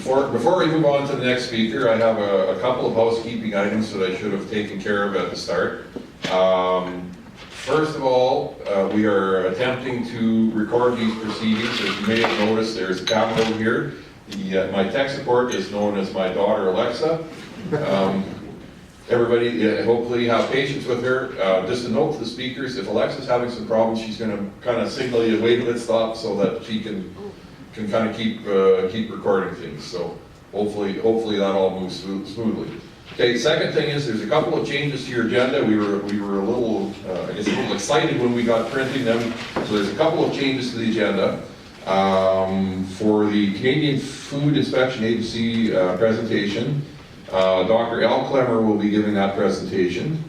Before we move on to the next speaker, I have a couple of housekeeping items that I should have taken care of at the start. First of all, we are attempting to record these proceedings. As you may have noticed, there's a camera over here. My tech support is known as my daughter Alexa. Everybody hopefully have patience with her. Just a note to the speakers, if Alexa's having some problems, she's going to kind of signal you, wait till it stops, so that she can kind of keep recording things. So hopefully that all moves smoothly. Okay, second thing is there's a couple of changes to your agenda. We were a little, I guess a little excited when we got printing them. So there's a couple of changes to the agenda. For the Canadian Food Inspection Agency presentation, Dr. Al Clemmer will be giving that presentation.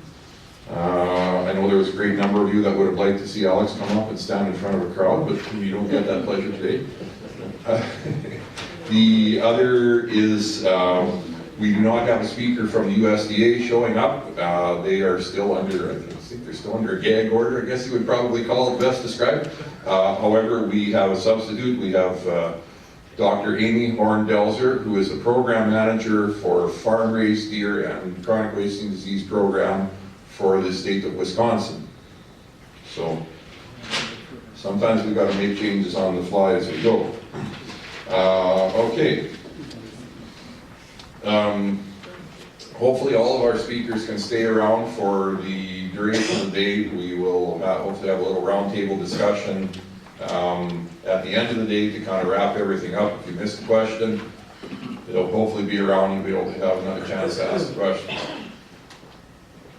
I know there was a great number of you that would have liked to see Alex come up and stand in front of a crowd, but you don't get that pleasure today. The other is we do not have a speaker from the USDA showing up. They are still under, I think they're still under a gag order, I guess you would probably call it best described. However, we have a substitute. We have Dr. Amy Horn-Delzer, who is the program manager for farm-raised deer and chronic wasting disease program for the state of Wisconsin. So sometimes we've got to make changes on the fly as we go. Okay. Hopefully all of our speakers can stay around for the duration of the day. We will hopefully have a little roundtable discussion at the end of the day to kind of wrap everything up. If you missed a question, it'll hopefully be around and be able to have another chance to ask the question.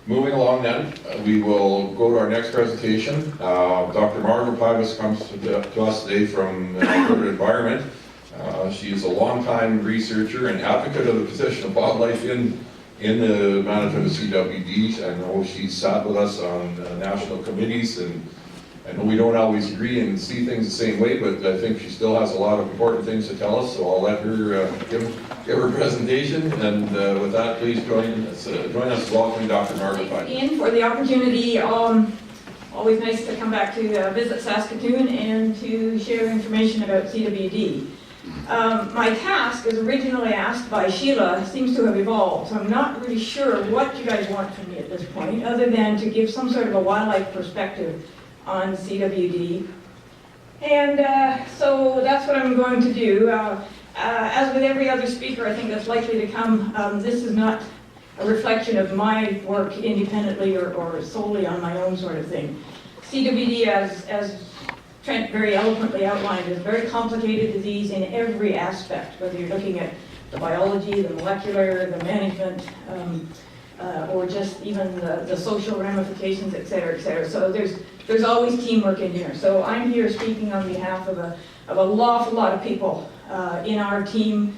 Moving along then, we will go to our next presentation. Dr. Margo Pybus comes to us today from Alberta Environment. She is a longtime researcher and advocate of the position of wildlife in the management of CWD. I know she's sat with us on national committees, and I know we don't always agree and see things the same way, but I think she still has a lot of important things to tell us, so I'll let her give her presentation. And with that, please join us welcoming Dr. Margo Pybus. Thanks, Ian, for the opportunity. Always nice to come back to visit Saskatoon and to share information about CWD. My task, as originally asked by Sheila, seems to have evolved, so I'm not really sure what you guys want from me at this point, other than to give some sort of a wildlife perspective on CWD. And so that's what I'm going to do. As with every other speaker, I think that's likely to come, this is not a reflection of my work independently or solely on my own sort of thing. CWD, as Trent very eloquently outlined, is a very complicated disease in every aspect, whether you're looking at the biology, the molecular, the management, or just even the social ramifications, et cetera, et cetera. So there's always teamwork in here. So I'm here speaking on behalf of an awful lot of people in our team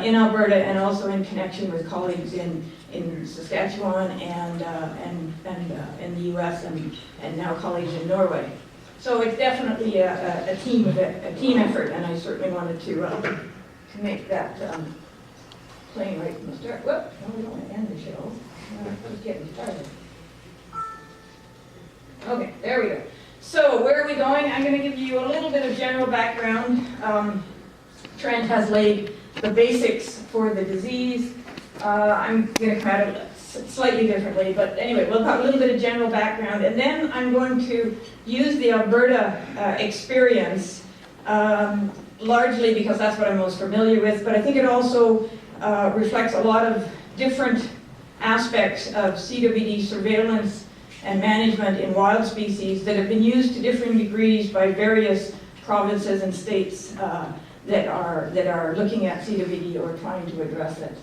in Alberta, and also in connection with colleagues in Saskatchewan and in the U.S. and now colleagues in Norway. So it's definitely a team effort, and I certainly wanted to make that plain right from the start. Whoop! No, we don't want to end the show. We're just getting started. Okay, there we go. So where are we going? I'm going to give you a little bit of general background. Trent has laid the basics for the disease. I'm going to come at it slightly differently, but anyway, we'll have a little bit of general background, and then I'm going to use the Alberta experience, largely because that's what I'm most familiar with, but I think it also reflects a lot of different aspects of CWD surveillance and management in wild species that have been used to different degrees by various provinces and states that are looking at CWD or trying to address it.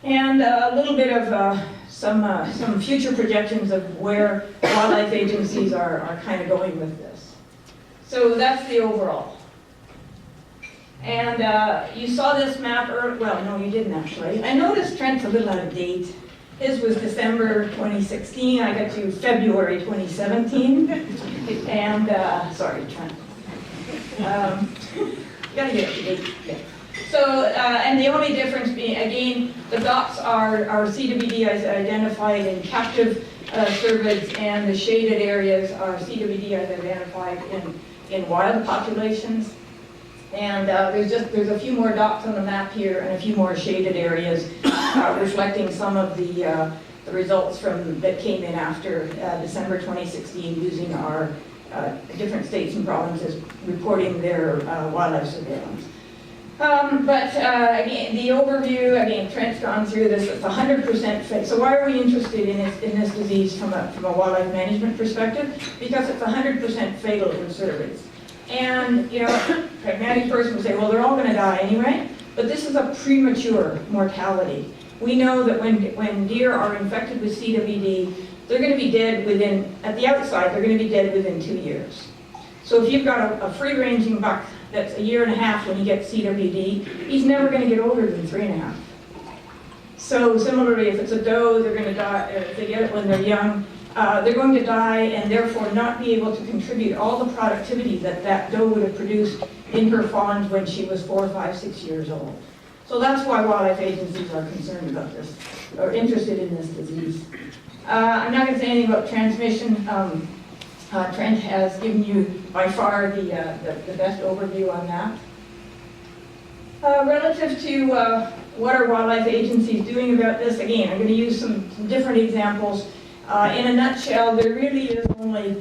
And a little bit of some future projections of where wildlife agencies are kind of going with this. So that's the overall. And you saw this map earlier. Well, no, you didn't actually. I noticed Trent's a little out of date. His was December 2016. I got to February 2017. And sorry, Trent. Gotta get up to date. Yeah. So, and the only difference being, again, the dots are CWD as identified in captive cervids, and the shaded areas are CWD as identified in wild populations. And there's a few more dots on the map here and a few more shaded areas reflecting some of the results that came in after December 2016 using our different states and provinces reporting their wildlife surveillance. Again, the overview, again, Trent's gone through this, it's 100% fatal. So why are we interested in this disease from a wildlife management perspective? Because it's 100% fatal in cervids. And, you know, a pragmatic person would say, well, they're all going to die anyway, but this is a premature mortality. We know that when deer are infected with CWD, they're going to be dead at the outside, they're going to be dead within 2 years. So if you've got a free-ranging buck that's 1.5 years when he gets CWD, he's never going to get older than 3.5. So similarly, if it's a doe, they're going to die, or if they get it when they're young, they're going to die and therefore not be able to contribute all the productivity that doe would have produced in her fawns when she was 4, 5, 6 years old. So that's why wildlife agencies are concerned about this, or interested in this disease. I'm not going to say anything about transmission. Trent has given you by far the best overview on that. Relative to what are wildlife agencies doing about this, again, I'm going to use some different examples. In a nutshell, there really is only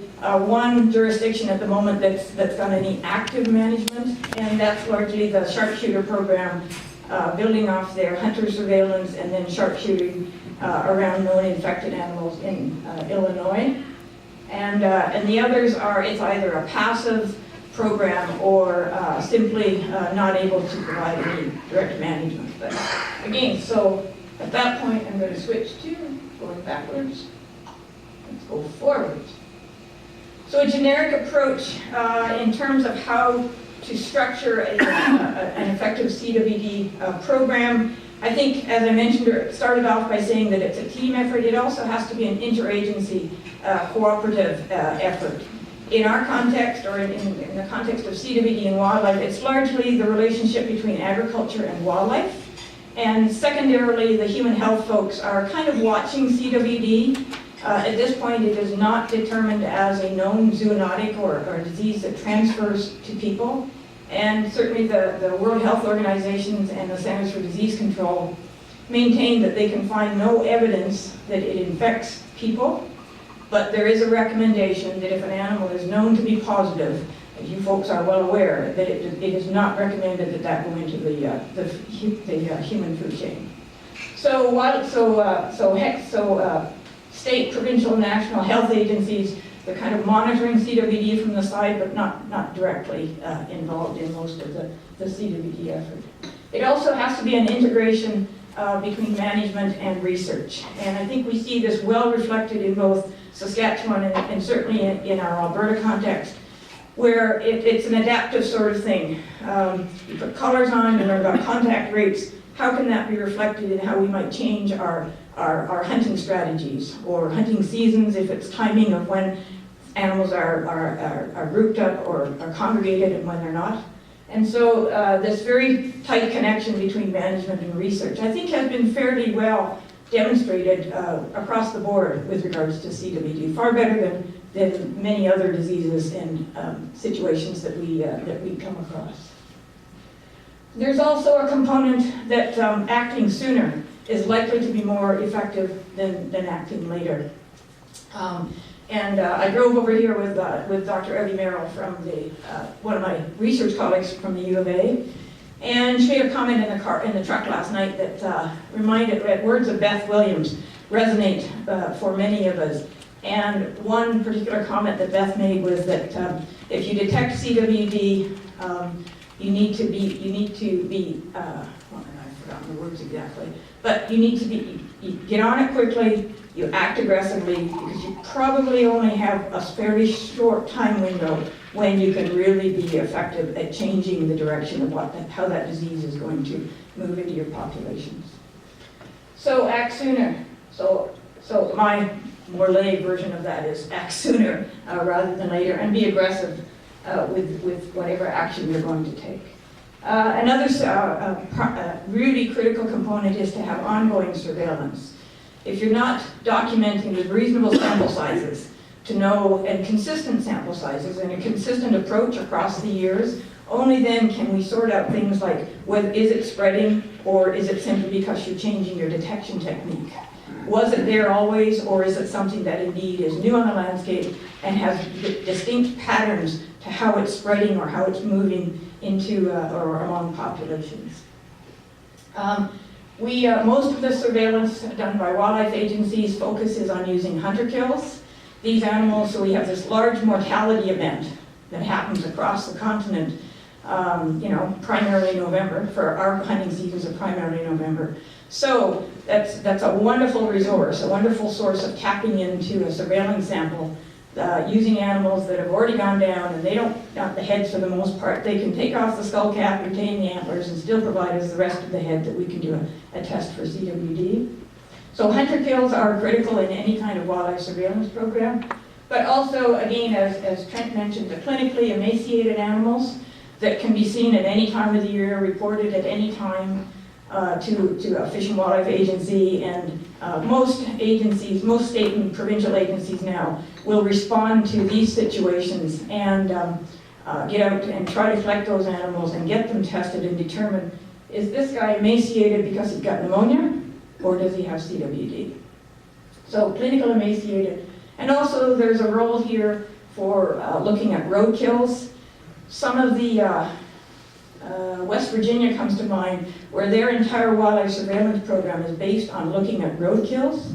one jurisdiction at the moment that's got any active management, and that's largely the sharpshooter program, building off their hunter surveillance and then sharpshooting around known infected animals in Illinois. And the others are, it's either a passive program or simply not able to provide any direct management. But again, so at that point, I'm going to switch to going backwards. Let's go forward. So a generic approach in terms of how to structure an effective CWD program. I think, as I mentioned, it started off by saying that it's a team effort. It also has to be an interagency cooperative effort. In our context, or in the context of CWD and wildlife, it's largely the relationship between agriculture and wildlife. And secondarily, the human health folks are kind of watching CWD. At this point, it is not determined as a known zoonotic or a disease that transfers to people. And certainly the World Health Organizations and the Centers for Disease Control maintain that they can find no evidence that it infects people, but there is a recommendation that if an animal is known to be positive, as you folks are well aware, that it is not recommended that that go into the human food chain. State, provincial, national health agencies, they're kind of monitoring CWD from the side, but not directly involved in most of the CWD effort. It also has to be an integration between management and research. And I think we see this well reflected in both Saskatchewan and certainly in our Alberta context, where it's an adaptive sort of thing. You put collars on and there are contact rates. How can that be reflected in how we might change our hunting strategies or hunting seasons, if it's timing of when animals are grouped up or are congregated and when they're not? And so this very tight connection between management and research, I think, has been fairly well demonstrated across the board with regards to CWD, far better than many other diseases and situations that we come across. There's also a component that acting sooner is likely to be more effective than acting later. I drove over here with Dr. Evie Merrill from one of my research colleagues from the U of A, and she had a comment in the truck last night that reminded words of Beth Williams resonate for many of us. And one particular comment that Beth made was that if you detect CWD, you need to be well, I've forgotten the words exactly, but you need to you get on it quickly, you act aggressively, because you probably only have a fairly short time window when you can really be effective at changing the direction of how that disease is going to move into your populations. So act sooner. So my more lay version of that is act sooner rather than later, and be aggressive with whatever action you're going to take. Another really critical component is to have ongoing surveillance. If you're not documenting with reasonable sample sizes to know, and consistent sample sizes and a consistent approach across the years, Only then can we sort out things like, whether, is it spreading, or is it simply because you're changing your detection technique? Was it there always, or is it something that indeed is new on the landscape and has distinct patterns to how it's spreading or how it's moving into or among populations? Most of the surveillance done by wildlife agencies focuses on using hunter kills. These animals, so we have this large mortality event that happens across the continent, primarily November, for our hunting seasons are primarily November. So that's a wonderful resource, a wonderful source of tapping into a surveillance sample using animals that have already gone down, and they don't, not the heads for the most part, they can take off the skull cap, retain the antlers, and still provide us the rest of the head that we can do a test for CWD. So hunter kills are critical in any kind of wildlife surveillance program, but also, again, as Trent mentioned, the clinically emaciated animals that can be seen at any time of the year, reported at any time to a Fish and Wildlife Agency, and most agencies, most state and provincial agencies now will respond to these situations and get out and try to collect those animals and get them tested and determine, is this guy emaciated because he's got pneumonia, or does he have CWD? So clinical emaciated. And also there's a role here for looking at roadkills. Some of the West Virginia comes to mind, where their entire wildlife surveillance program is based on looking at roadkills.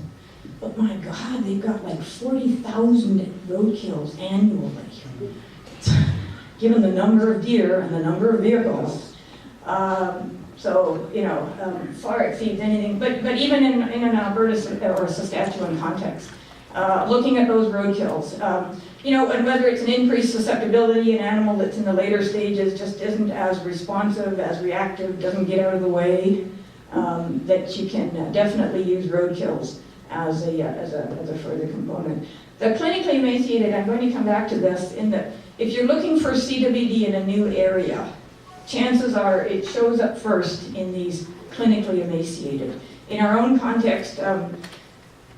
But my God, they've got like 40,000 roadkills annually, given the number of deer and the number of vehicles. Far exceeds anything. But even in an Alberta or a Saskatchewan context, looking at those roadkills, and whether it's an increased susceptibility, an animal that's in the later stages just isn't as responsive, as reactive, doesn't get out of the way, that you can definitely use roadkills as a further component. The clinically emaciated, I'm going to come back to this, in that if you're looking for CWD in a new area, chances are it shows up first in these clinically emaciated. In our own context,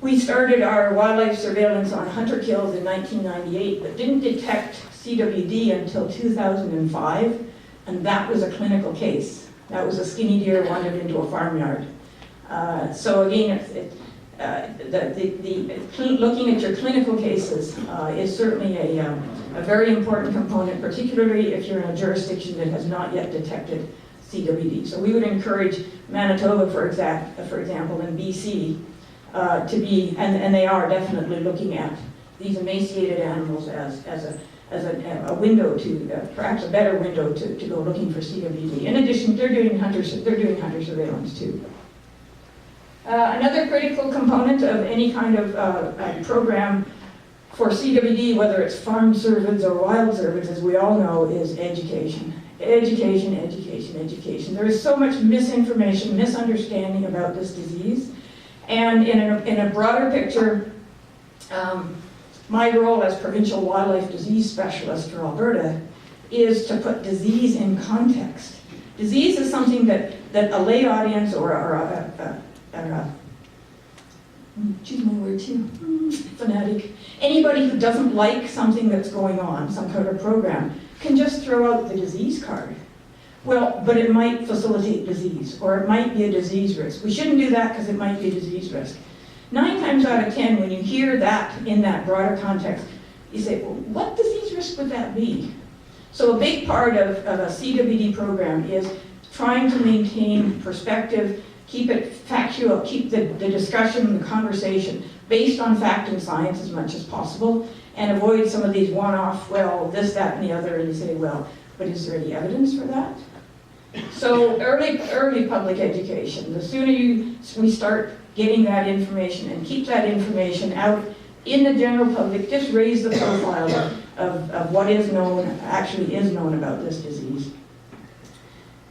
we started our wildlife surveillance on hunter kills in 1998, but didn't detect CWD until 2005, and that was a clinical case. That was a skinny deer wandered into a farmyard. So again, looking at your clinical cases is certainly a very important component, particularly if you're in a jurisdiction that has not yet detected CWD. So we would encourage Manitoba, for example, and BC, to be, and they are definitely looking at these emaciated animals as a window to, perhaps a better window to go looking for CWD. In addition, they're doing hunter surveillance too. Another critical component of any kind of program for CWD, whether it's farm cervids or wild cervids, as we all know, is education. Education, education, education. There is so much misinformation, misunderstanding about this disease. And in a broader picture, my role as provincial wildlife disease specialist for Alberta is to put disease in context. Disease is something that a lay audience choose my word too, fanatic, anybody who doesn't like something that's going on, some kind of program, can just throw out the disease card. Well, but it might facilitate disease, or it might be a disease risk. We shouldn't do that because it might be a disease risk. 9 times out of 10, when you hear that in that broader context, you say, well, what disease risk would that be? So a big part of a CWD program is trying to maintain perspective, keep it factual, keep the discussion, the conversation based on fact and science as much as possible, and avoid some of these one-off, well, this, that, and the other, and you say, well, but is there any evidence for that? So early public education, the sooner we start getting that information and keep that information out in the general public, just raise the profile of what is known, actually is known about this disease.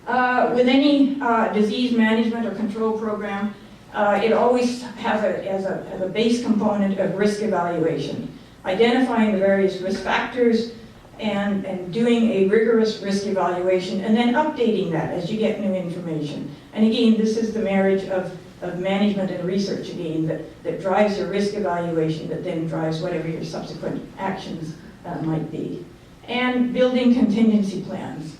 With any disease management or control program, it always has a base component of risk evaluation, identifying the various risk factors and doing a rigorous risk evaluation and then updating that as you get new information. And again, this is the marriage of management and research again that drives your risk evaluation, that then drives whatever your subsequent actions might be. And building contingency plans.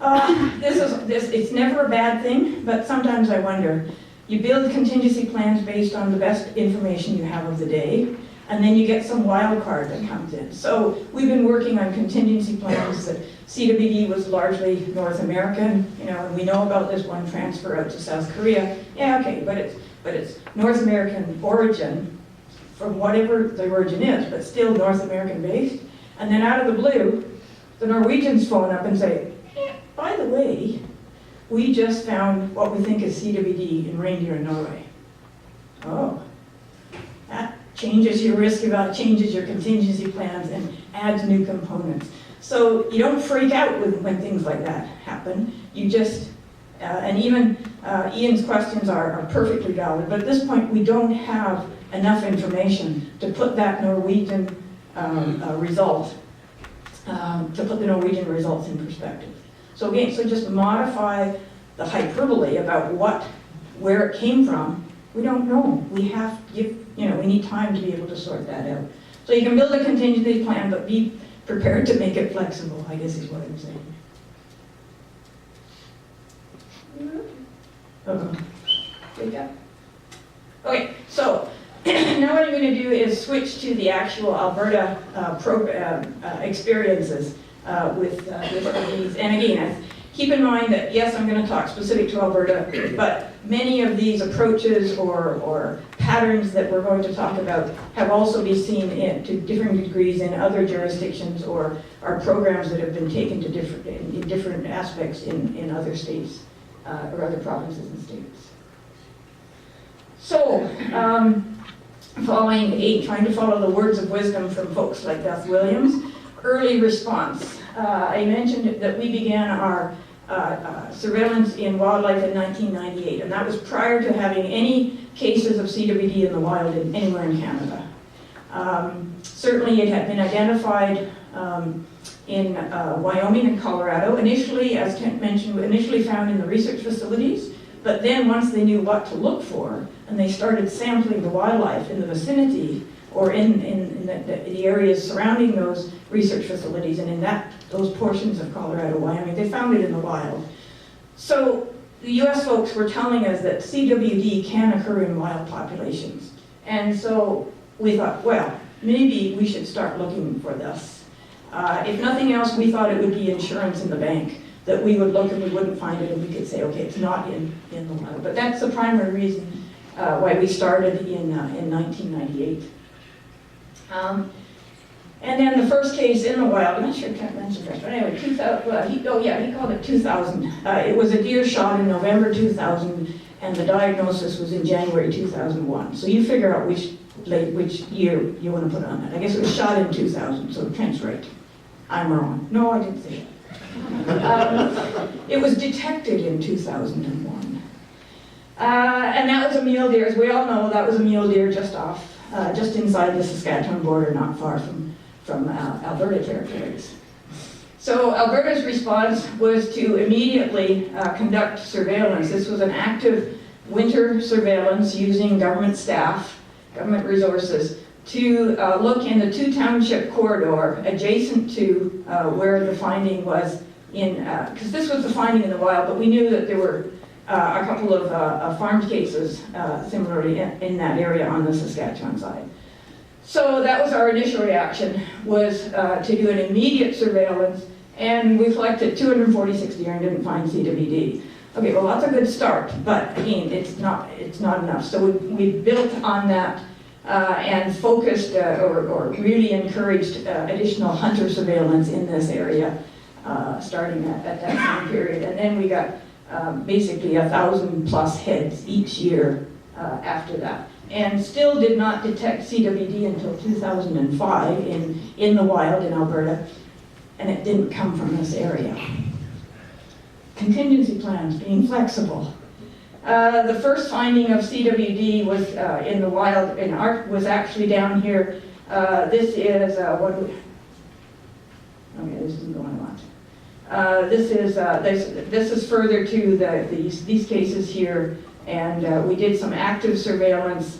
It's never a bad thing, but sometimes I wonder. You build contingency plans based on the best information you have of the day, and then you get some wild card that comes in. So we've been working on contingency plans that CWD was largely North American, and we know about this one transfer out to South Korea. Yeah, okay, but it's North American origin, from whatever the origin is, but still North American based. And then out of the blue, the Norwegians phone up and say, by the way, we just found what we think is CWD in reindeer in Norway. Oh, that changes your risk, changes your contingency plans, and adds new components. So you don't freak out when things like that happen. You just, and even Ian's questions are perfectly valid, but at this point we don't have enough information to put that Norwegian result, to put the Norwegian results in perspective. So again, just modify the hyperbole about where it came from. We don't know. We have to give, we need time to be able to sort that out. So you can build a contingency plan, but be prepared to make it flexible, I guess is what I'm saying. Okay, so now what I'm going to do is switch to the actual Alberta experiences with these. And again, keep in mind that, yes, I'm going to talk specific to Alberta, but many of these approaches or patterns that we're going to talk about have also been seen to different degrees in other jurisdictions or are programs that have been taken to different aspects in other states or other provinces and states. So, trying to follow the words of wisdom from folks like Beth Williams, early response. I mentioned that we began our surveillance in wildlife in 1998, and that was prior to having any cases of CWD in the wild anywhere in Canada. Certainly it had been identified in Wyoming and Colorado, initially, as Kent mentioned, initially found in the research facilities, but then once they knew what to look for, and they started sampling the wildlife in the vicinity or in the areas surrounding those research facilities and in those portions of Colorado, Wyoming, they found it in the wild. So the US folks were telling us that CWD can occur in wild populations. And so we thought, well, maybe we should start looking for this. If nothing else, we thought it would be insurance in the bank, that we would look and we wouldn't find it and we could say, okay, it's not in the wild. But that's the primary reason why we started in 1998. And then the first case in the wild, I'm not sure Kent mentioned this, but anyway, he called it 2000. It was a deer shot in November 2000, and the diagnosis was in January 2001. So you figure out which year you want to put on that. I guess it was shot in 2000, so Kent's right. I'm wrong. No, I didn't say that. It was detected in 2001. And that was a mule deer. As we all know, that was a mule deer just inside the Saskatchewan border, not far from Alberta territories. So Alberta's response was to immediately conduct surveillance. This was an active winter surveillance using government staff, government resources, to look in the 2-township corridor adjacent to where the finding was because this was the finding in the wild, but we knew that there were a couple of farmed cases similarly in that area on the Saskatchewan side. So that was our initial reaction, was to do an immediate surveillance, and we collected 246 deer and didn't find CWD. Okay, well that's a good start, but again, it's not enough. So we built on that and focused or really encouraged additional hunter surveillance in this area starting at that time period. And then we got basically 1,000+ heads each year after that. And still did not detect CWD until 2005 in the wild in Alberta, and it didn't come from this area. Contingency plans, being flexible. The first finding of CWD was in the wild, was actually down here. This is, okay, this isn't going on. This is further to these cases here, and we did some active surveillance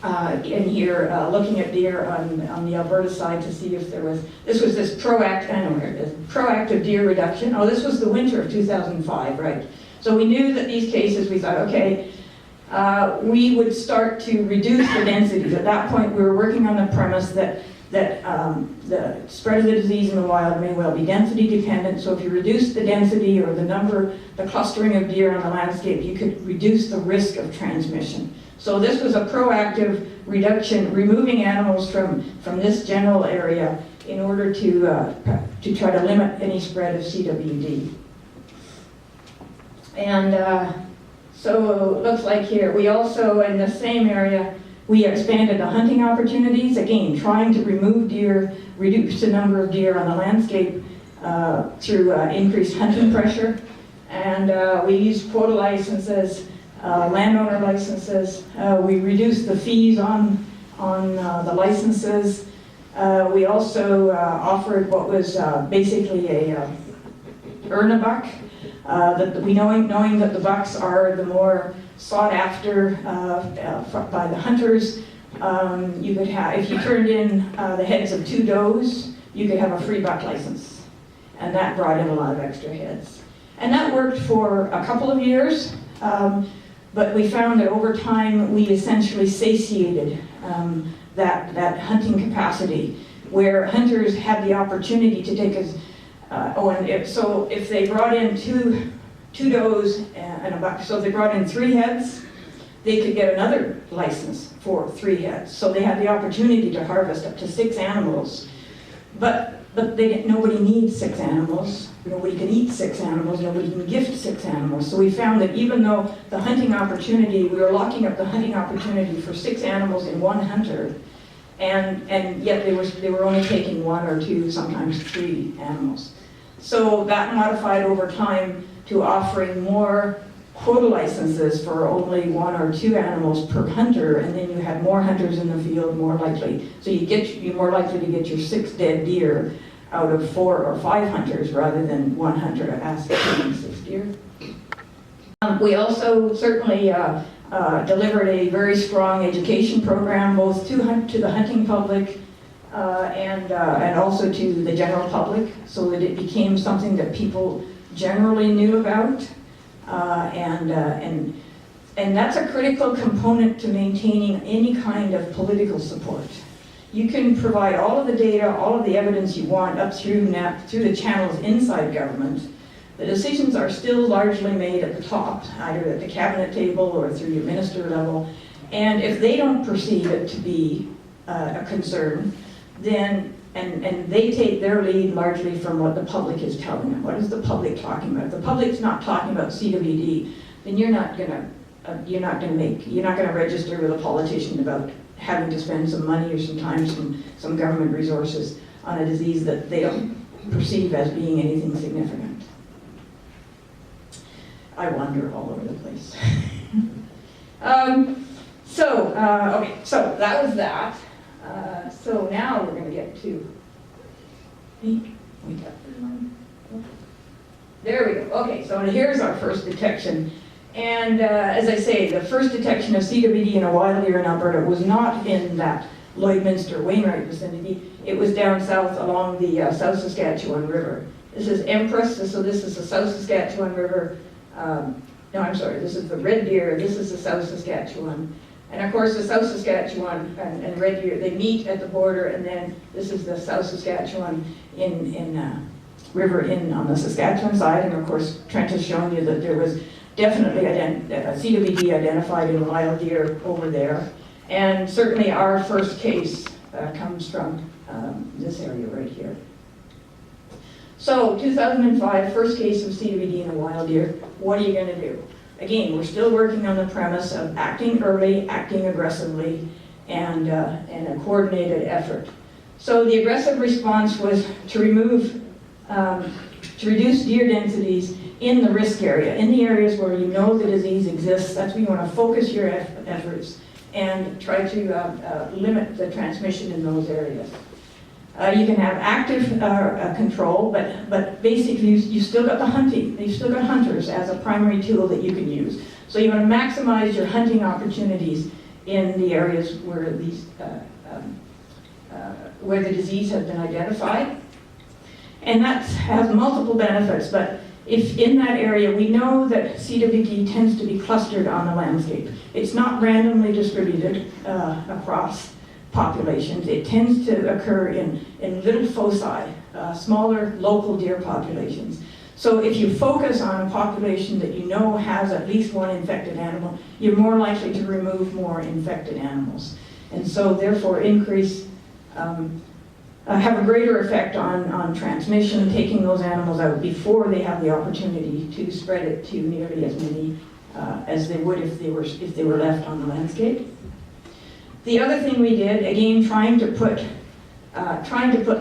in here, looking at deer on the Alberta side to see if there was, this proactive deer reduction. Oh, this was the winter of 2005, right? So we knew that these cases, we thought, okay, we would start to reduce the densities. At that point, we were working on the premise that the spread of the disease in the wild may well be density dependent. So if you reduce the density or the clustering of deer on the landscape, you could reduce the risk of transmission. So this was a proactive reduction, removing animals from this general area in order to try to limit any spread of CWD. And so it looks like here, we also, in the same area, we expanded the hunting opportunities, again, trying to remove deer, reduce the number of deer on the landscape through increased hunting pressure. And we used quota licenses, landowner licenses. We reduced the fees on the licenses. We also offered what was basically a earn a buck. Knowing that the bucks are the more sought after by the hunters, you could have, if you turned in the heads of 2 does, you could have a free buck license, and that brought in a lot of extra heads. And that worked for a couple of years, but we found that over time we essentially satiated that hunting capacity, where hunters had the opportunity to take us. If they brought in two does and a buck, so if they brought in 3 heads, they could get another license for 3 heads. So they had the opportunity to harvest up to 6 animals. But nobody needs 6 animals. Nobody can eat 6 animals. Nobody can gift 6 animals. So we found that even though the hunting opportunity, we were locking up the hunting opportunity for 6 animals in one hunter, and yet they were only taking 1 or 2, sometimes 3 animals. So that modified over time to offering more quota licenses for only 1 or 2 animals per hunter, and then you had more hunters in the field, more likely. So you're more likely to get your 6 dead deer out of 4 or 5 hunters rather than 1 hunter asked for 6 deer. We also certainly delivered a very strong education program, both to the hunting public and also to the general public, so that it became something that people generally knew about. And that's a critical component to maintaining any kind of political support. You can provide all of the data, all of the evidence you want up through the channels inside government. The decisions are still largely made at the top, either at the cabinet table or through your minister level. And if they don't perceive it to be a concern, then and they take their lead largely from what the public is telling them. What is the public talking about? If the public's not talking about CWD, then you're not going to register with a politician about having to spend some money or some time, some government resources on a disease that they don't perceive as being anything significant. I wander all over the place. So that was that. So now we're going to get to, there we go. Okay, so here's our first detection. And as I say, the first detection of CWD in a wild deer in Alberta was not in that Lloydminster-Wainwright vicinity. It was down south along the South Saskatchewan River. This is Empress, so this is the South Saskatchewan River. This is the Red Deer, this is the South Saskatchewan. And of course, the South Saskatchewan and Red Deer, they meet at the border, and then this is the South Saskatchewan River on the Saskatchewan side. And of course, Trent has shown you that there was definitely CWD identified in wild deer over there. And certainly our first case comes from this area right here. So 2005, first case of CWD in a wild deer. What are you going to do? Again, we're still working on the premise of acting early, acting aggressively, and a coordinated effort. So the aggressive response was to reduce deer densities in the risk area, in the areas where you know the disease exists. That's where you want to focus your efforts and try to limit the transmission in those areas. You can have active control, but basically you still got the hunting. You've still got hunters as a primary tool that you can use. So you want to maximize your hunting opportunities in the areas where where the disease has been identified. And that has multiple benefits, but if in that area, we know that CWD tends to be clustered on the landscape. It's not randomly distributed across populations. It tends to occur in little foci, smaller local deer populations. So if you focus on a population that you know has at least one infected animal, you're more likely to remove more infected animals. And so therefore have a greater effect on transmission, taking those animals out before they have the opportunity to spread it to nearly as many as they would if they were left on the landscape. The other thing we did, again, trying to put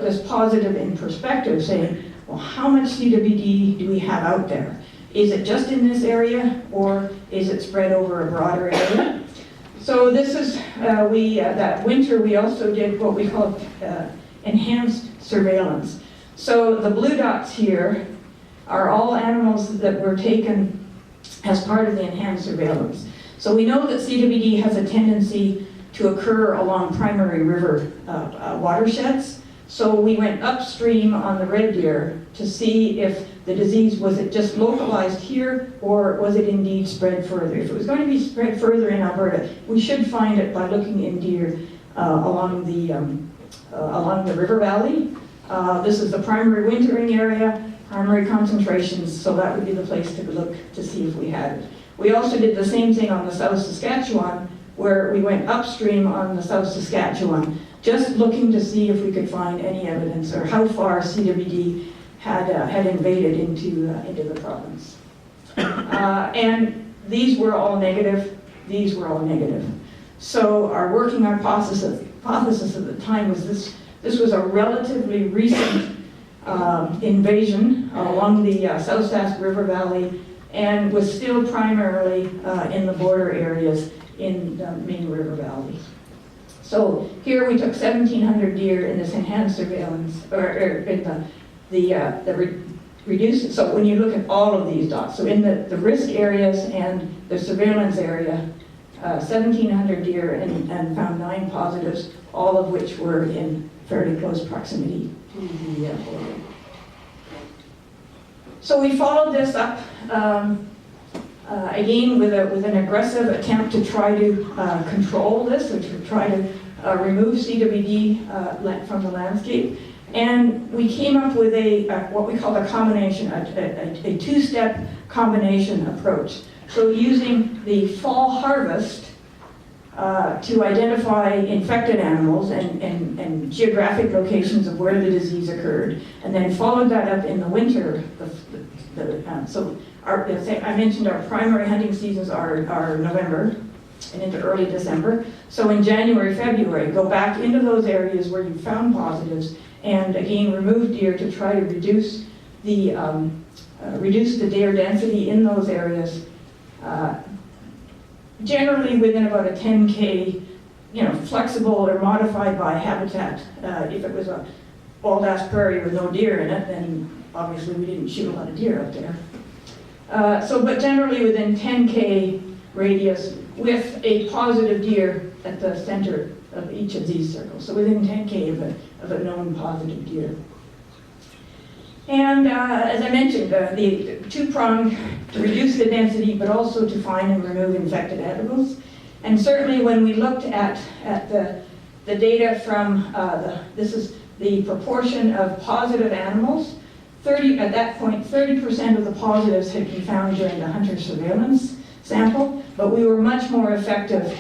this positive in perspective, saying, well, how much CWD do we have out there? Is it just in this area, or is it spread over a broader area? So this is, that winter we also did what we call enhanced surveillance. So the blue dots here are all animals that were taken as part of the enhanced surveillance. So we know that CWD has a tendency to occur along primary river watersheds. So we went upstream on the red deer to see if the disease, was it just localized here, or was it indeed spread further? If it was going to be spread further in Alberta, we should find it by looking in deer along the river valley. This is the primary wintering area, primary concentrations, so that would be the place to look to see if we had it. We also did the same thing on the South Saskatchewan, where we went upstream on the South Saskatchewan, just looking to see if we could find any evidence or how far CWD had invaded into the province. And these were all negative. These were all negative. So our working hypothesis at the time was this was a relatively recent invasion along the South Sask River Valley, and was still primarily in the border areas in the main river valley. So here we took 1,700 deer in this enhanced surveillance, or in the reduced. So when you look at all of these dots, so in the risk areas and the surveillance area, 1,700 deer and found 9 positives, all of which were in fairly close proximity to the border. So we followed this up again with an aggressive attempt to try to control this, or to try to remove CWD from the landscape. And we came up with what we call a combination, a two-step combination approach. So using the fall harvest to identify infected animals and geographic locations of where the disease occurred, and then followed that up in the winter. I mentioned our primary hunting seasons are November and into early December. So in January, February, go back into those areas where you found positives, and again remove deer to try to reduce the deer density in those areas. Generally within about a 10K, flexible or modified by habitat. If it was a bald-ass prairie with no deer in it, then obviously we didn't shoot a lot of deer out there. But generally within 10K radius with a positive deer at the center of each of these circles. So within 10K of a known positive deer. And as I mentioned, the two-pronged to reduce the density, but also to find and remove infected animals. And certainly when we looked at the data from, this is the proportion of positive animals, at that point, 30% of the positives had been found during the hunter surveillance sample, but we were much more effective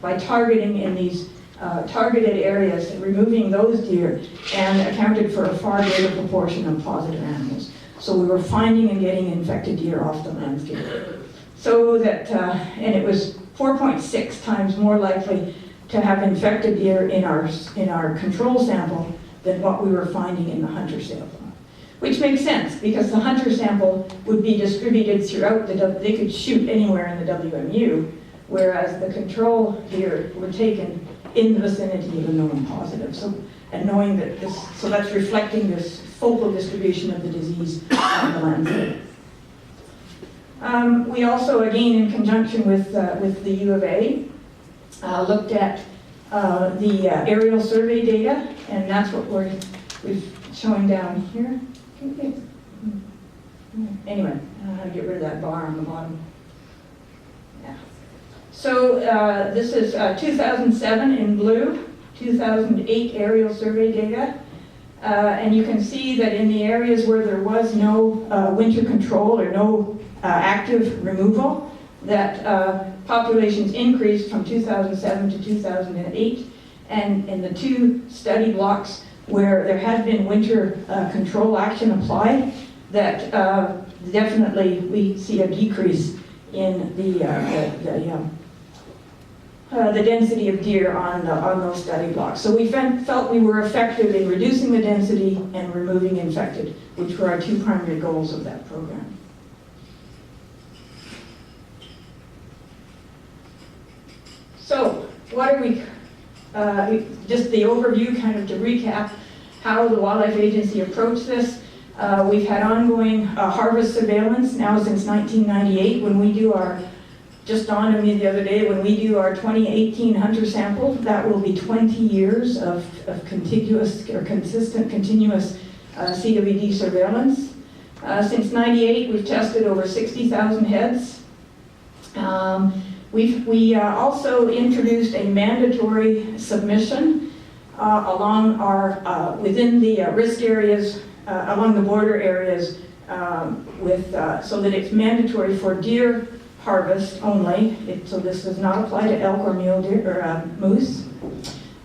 by targeting in these targeted areas, removing those deer, and accounted for a far greater proportion of positive animals. So we were finding and getting infected deer off the landscape. So that, and it was 4.6 times more likely to have infected deer in our control sample than what we were finding in the hunter sample. Which makes sense, because the hunter sample would be distributed throughout they could shoot anywhere in the WMU, whereas the control deer were taken in the vicinity of a known positive. So, and knowing that so that's reflecting this focal distribution of the disease on the landscape. We also, again, in conjunction with the U of A, looked at the aerial survey data, and that's what we're showing down here. Anyway, I don't know how to get rid of that bar on the bottom. Yeah. So this is 2007 in blue, 2008 aerial survey data. And you can see that in the areas where there was no winter control or no active removal, that populations increased from 2007 to 2008. And in the two study blocks where there had been winter control action applied, that definitely we see a decrease in the density of deer on those study blocks. So we felt we were effective in reducing the density and removing infected, which were our two primary goals of that program. So what are we, just the overview kind of to recap how the Wildlife Agency approached this. We've had ongoing harvest surveillance now since 1998 when we do our, just dawned on me the other day, when we do our 2018 hunter sample, that will be 20 years of contiguous or consistent continuous CWD surveillance. Since 98, we've tested over 60,000 heads. We also introduced a mandatory submission along our, within the risk areas, along the border areas, so that it's mandatory for deer harvest only. So this does not apply to elk or mule deer or moose,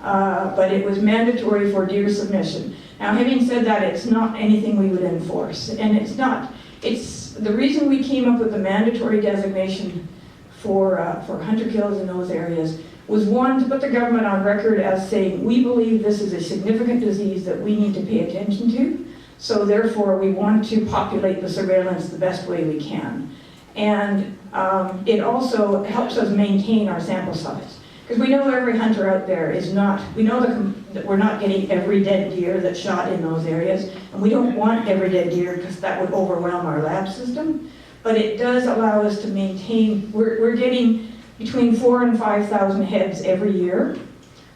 but it was mandatory for deer submission. Now, having said that, it's not anything we would enforce, and it's not. It's the reason we came up with the mandatory designation for hunter kills in those areas was, one, to put the government on record as saying we believe this is a significant disease that we need to pay attention to. So therefore, we want to populate the surveillance the best way we can. And it also helps us maintain our sample size. Because we know every hunter out there is not, we know that we're not getting every dead deer that's shot in those areas, and we don't want every dead deer because that would overwhelm our lab system. But it does allow us to maintain, we're getting between 4,000 and 5,000 heads every year,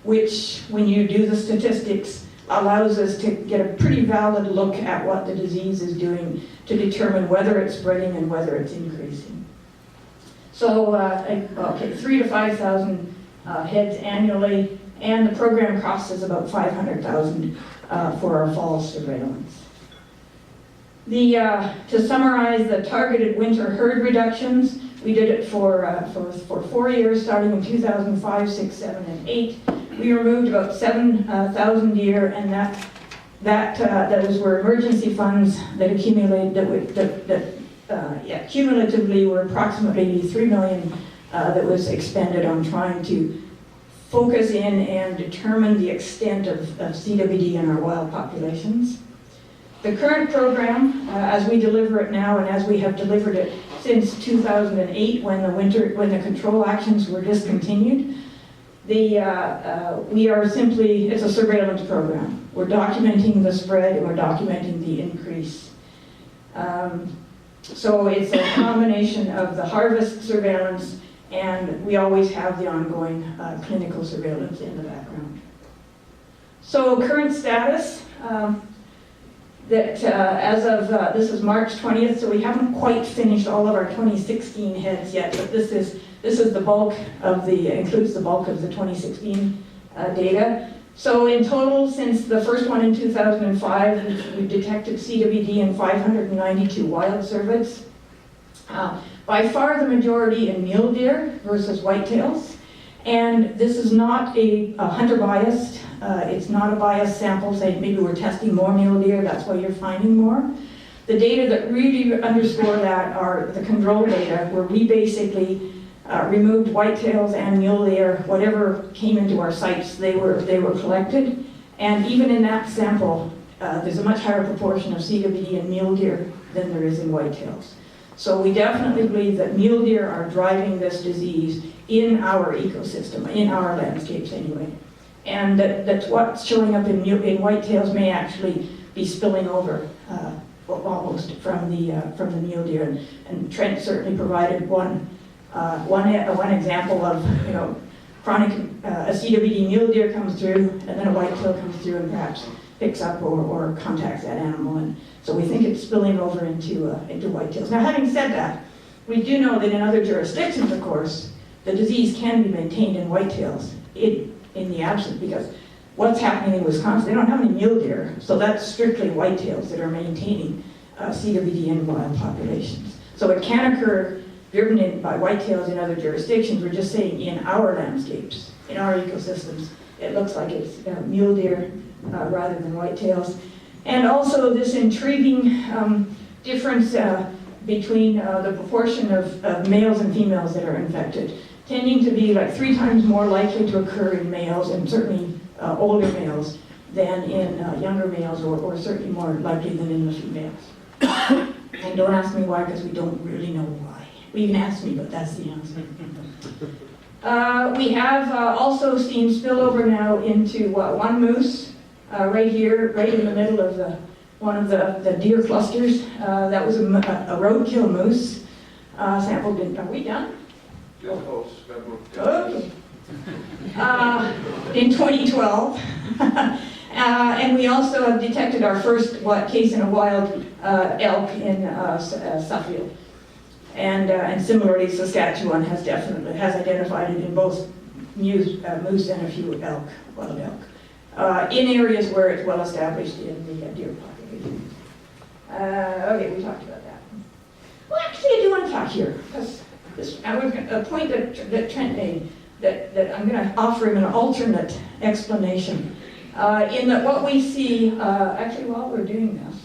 which, when you do the statistics, allows us to get a pretty valid look at what the disease is doing to determine whether it's spreading and whether it's increasing. So, okay, 3,000 to 5,000 heads annually, and the program costs us about $500,000 for our fall surveillance. To summarize the targeted winter herd reductions, we did it for 4 years, starting in 2005, 6, 7, and 8. We removed about 7,000 deer, and those were emergency funds that accumulated, cumulatively were approximately $3 million that was expended on trying to focus in and determine the extent of CWD in our wild populations. The current program, as we deliver it now and as we have delivered it since 2008 when the control actions were discontinued, we are simply, it's a surveillance program. We're documenting the spread and we're documenting the increase. So it's a combination of the harvest surveillance, and we always have the ongoing clinical surveillance in the background. So current status, as of, this is March 20th, so we haven't quite finished all of our 2016 heads yet, but this is the bulk of includes the bulk of the 2016 data. So in total, since the first one in 2005, we've detected CWD in 592 wild cervids. By far the majority in mule deer versus whitetails. And this is not a hunter biased, it's not a biased sample saying maybe we're testing more mule deer, that's why you're finding more. The data that really underscore that are the control data, where we basically removed whitetails and mule deer, whatever came into our sites, they were collected. And even in that sample, there's a much higher proportion of CWD in mule deer than there is in whitetails. So we definitely believe that mule deer are driving this disease in our ecosystem, in our landscapes anyway. And that's what's showing up in whitetails may actually be spilling over almost from the mule deer. And Trent certainly provided one example of, a CWD mule deer comes through, and then a whitetail comes through and perhaps picks up or contacts that animal. And so we think it's spilling over into whitetails. Now, having said that, we do know that in other jurisdictions, of course, the disease can be maintained in whitetails in the absence, because what's happening in Wisconsin, they don't have any mule deer, so that's strictly whitetails that are maintaining CWD in wild populations. So it can occur driven in by whitetails in other jurisdictions. We're just saying in our landscapes, in our ecosystems, it looks like it's mule deer rather than whitetails. And also this intriguing difference between the proportion of males and females that are infected, tending to be like 3 times more likely to occur in males, and certainly older males, than in younger males, or certainly more likely than in the females. And don't ask me why, because we don't really know why. We can ask me, but that's the answer. We have also seen spillover now into one moose right here, right in the middle of one of the deer clusters. That was a roadkill moose sampled in, are we done? Okay. In 2012. And we also have detected our first case in a wild elk in Suffield. And similarly, Saskatchewan has identified it in both moose and a few wild elk, in areas where it's well established in the deer population. Okay, we talked about that. Well, actually, I do want to talk here, because a point that Trent made, that I'm going to offer him an alternate explanation. In that what we see, actually while we're doing this,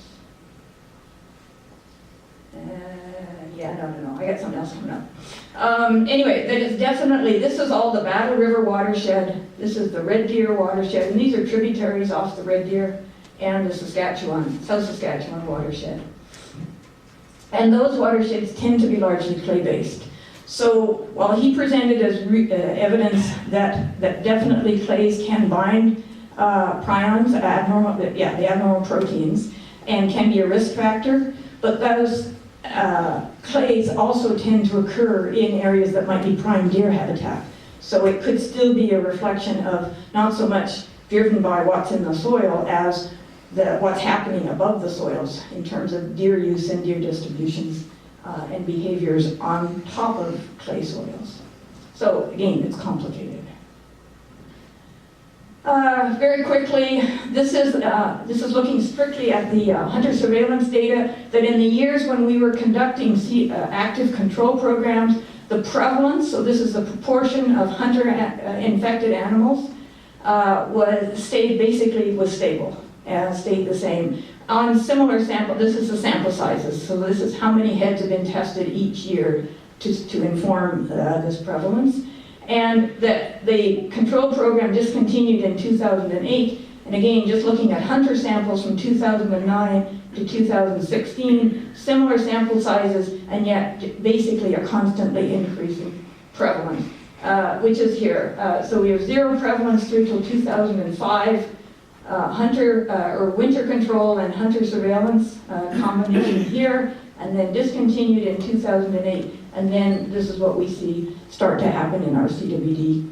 no, I got something else coming up. Anyway, that is definitely, this is all the Battle River watershed, this is the Red Deer watershed, and these are tributaries off the Red Deer and the South Saskatchewan watershed. And those watersheds tend to be largely clay-based. So while he presented as evidence that definitely clays can bind prions, the abnormal proteins, and can be a risk factor, but those clays also tend to occur in areas that might be prime deer habitat. So it could still be a reflection of not so much driven by what's in the soil as what's happening above the soils in terms of deer use and deer distributions and behaviors on top of clay soils. So again, it's complicated. Very quickly, this is looking strictly at the hunter surveillance data, that in the years when we were conducting active control programs, the prevalence, so this is the proportion of hunter infected animals, was stayed the same. On similar sample, this is the sample sizes, so this is how many heads have been tested each year to inform this prevalence. And that the control program discontinued in 2008, and again, just looking at hunter samples from 2009 to 2016, similar sample sizes, and yet basically a constantly increasing prevalence, which is here. So we have 0 prevalence through till 2005, winter control and hunter surveillance combination here, and then discontinued in 2008. And then this is what we see start to happen in our CWD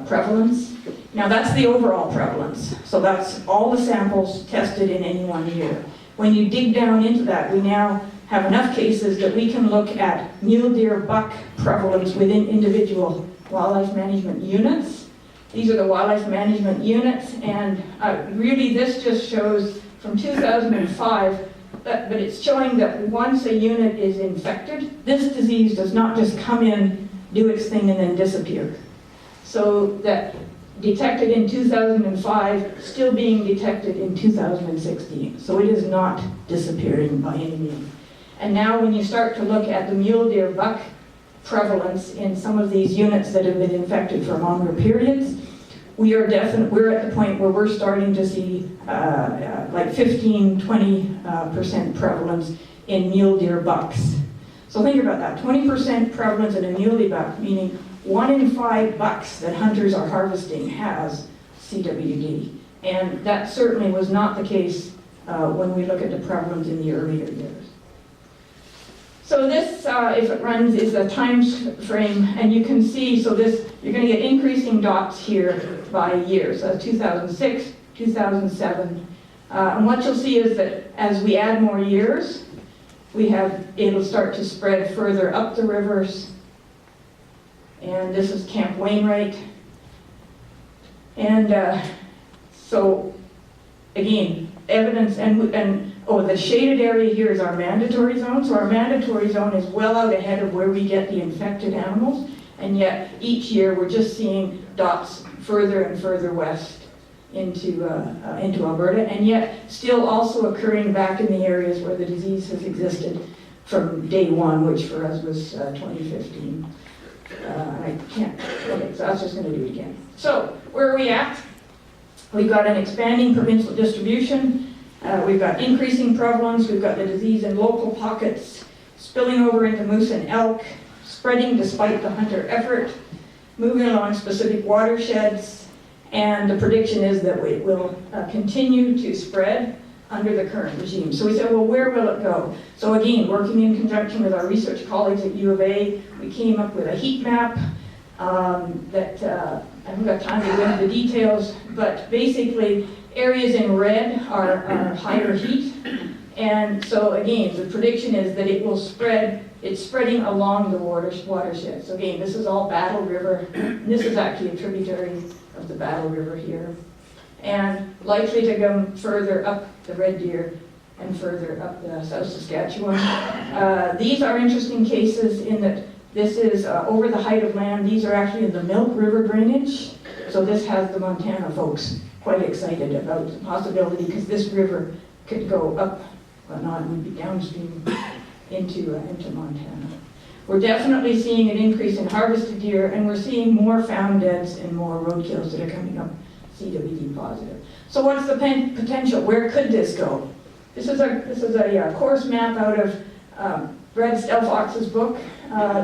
prevalence. Now that's the overall prevalence. So that's all the samples tested in any one year. When you dig down into that, we now have enough cases that we can look at mule deer buck prevalence within individual wildlife management units. These are the wildlife management units, and really this just shows from 2005, but it's showing that once a unit is infected, this disease does not just come in, do its thing, and then disappear. So that detected in 2005, still being detected in 2016. So it is not disappearing by any means. And now when you start to look at the mule deer buck prevalence in some of these units that have been infected for longer periods, we're at the point where we're starting to see like 15-20% prevalence in mule deer bucks. So think about that, 20% prevalence in a muley buck, meaning 1 in 5 bucks that hunters are harvesting has CWD. And that certainly was not the case when we look at the prevalence in the earlier years. So this, if it runs, is a time frame, and you can see, so this, you're going to get increasing dots here by year, so 2006, 2007. And what you'll see is that as we add more years, it'll start to spread further up the rivers. And this is Camp Wainwright. And so, again, evidence, the shaded area here is our mandatory zone. So our mandatory zone is well out ahead of where we get the infected animals. And yet, each year, we're just seeing dots further and further west into Alberta, and yet still also occurring back in the areas where the disease has existed from day one, which for us was 2015. I can't, okay, so I was just going to do it again. So, where are we at? We've got an expanding provincial distribution, we've got increasing prevalence, we've got the disease in local pockets, spilling over into moose and elk, spreading despite the hunter effort, moving along specific watersheds, and the prediction is that it will continue to spread under the current regime. So we said, well, where will it go? So again, working in conjunction with our research colleagues at U of A, we came up with a heat map that I haven't got time to go into the details, but basically areas in red are higher heat. And so again, the prediction is that it will spread, it's spreading along the watershed. So again, this is all Battle River. This is actually a tributary of the Battle River here. And likely to go further up the Red Deer and further up the South Saskatchewan. These are interesting cases in that this is over the height of land. These are actually in the Milk River drainage. So this has the Montana folks quite excited about the possibility, because this river could go up, well, not, it would be downstream into Montana. We're definitely seeing an increase in harvested deer, and we're seeing more found deads and more roadkills that are coming up CWD positive. So what's the potential? Where could this go? This is a course map out of Brad Stelfox's book.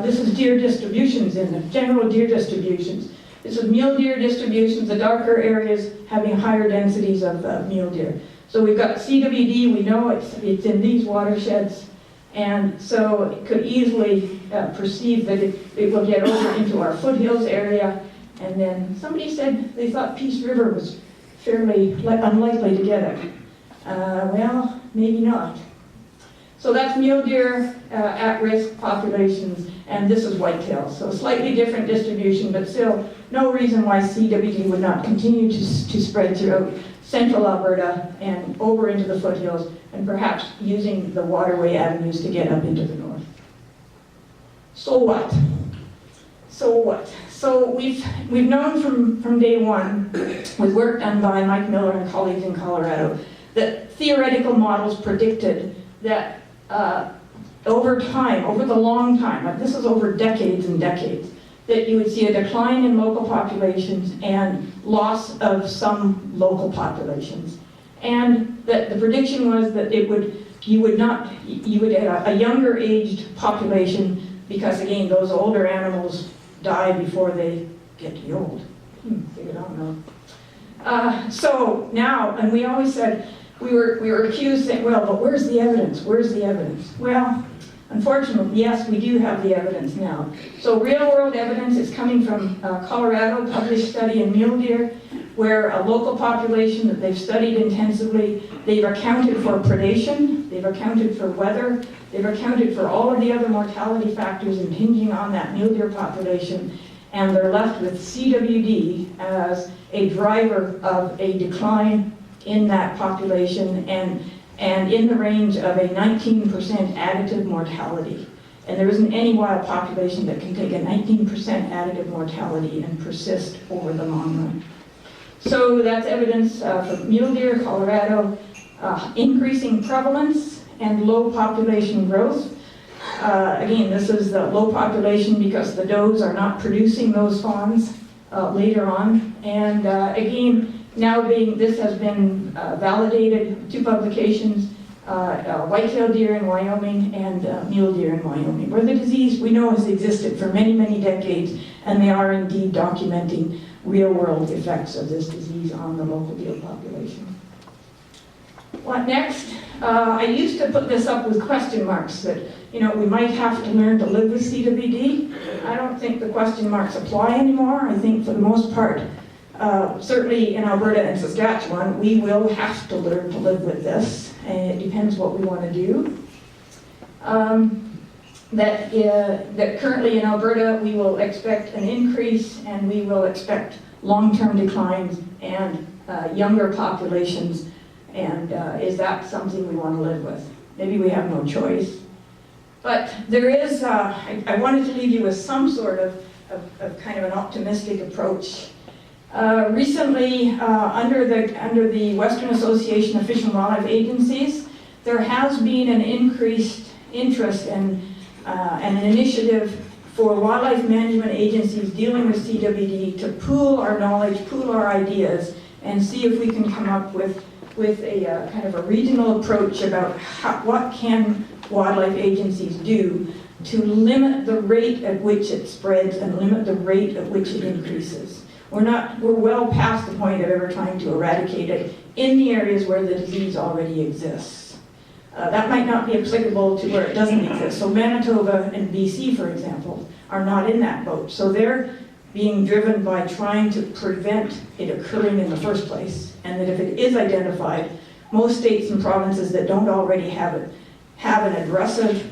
This is deer distributions in the general deer distributions. This is mule deer distributions, the darker areas having higher densities of mule deer. So we've got CWD, we know it's in these watersheds, and so it could easily perceive that it will get over into our foothills area. And then somebody said they thought Peace River was fairly unlikely to get it. Well, maybe not. So that's mule deer at-risk populations, and this is whitetail. So slightly different distribution, but still no reason why CWD would not continue to spread throughout central Alberta and over into the foothills, and perhaps using the waterway avenues to get up into the north. So what? So what? So we've known from day one, with work done by Mike Miller and colleagues in Colorado, that theoretical models predicted that over time, over the long time, like this is over decades and decades, that you would see a decline in local populations and loss of some local populations. And that the prediction was that you would have a younger aged population, because again, those older animals die before they get to be old. Figured out now. So now, and we always said, we were accused saying, well, but where's the evidence? Where's the evidence? Well, unfortunately, yes, we do have the evidence now. So real-world evidence is coming from Colorado, published study in mule deer, where a local population that they've studied intensively, they've accounted for predation, they've accounted for weather, they've accounted for all of the other mortality factors impinging on that mule deer population, and they're left with CWD as a driver of a decline in that population, and in the range of a 19% additive mortality. And there isn't any wild population that can take a 19% additive mortality and persist over the long run. So that's evidence from mule deer, Colorado, increasing prevalence and low population growth. Again, this is the low population because the does are not producing those fawns later on. And again, now this has been validated, 2 publications, white-tailed deer in Wyoming and mule deer in Wyoming, where the disease we know has existed for many, many decades, and they are indeed documenting real-world effects of this disease on the local deer population. What next? I used to put this up with question marks that, we might have to learn to live with CWD. I don't think the question marks apply anymore. I think for the most part, certainly in Alberta and Saskatchewan, we will have to learn to live with this, and it depends what we want to do. That currently in Alberta, we will expect an increase, and we will expect long-term declines and younger populations, and is that something we want to live with? Maybe we have no choice. But there is, I wanted to leave you with some sort of kind of an optimistic approach. Recently, under the Western Association of Fish and Wildlife Agencies, there has been an increased interest and an initiative for wildlife management agencies dealing with CWD to pool our knowledge, pool our ideas, and see if we can come up with a kind of a regional approach about what can wildlife agencies do to limit the rate at which it spreads and limit the rate at which it increases. We're well past the point of ever trying to eradicate it in the areas where the disease already exists. That might not be applicable to where it doesn't exist. So Manitoba and BC, for example, are not in that boat. So they're being driven by trying to prevent it occurring in the first place. And that if it is identified, most states and provinces that don't already have it have an aggressive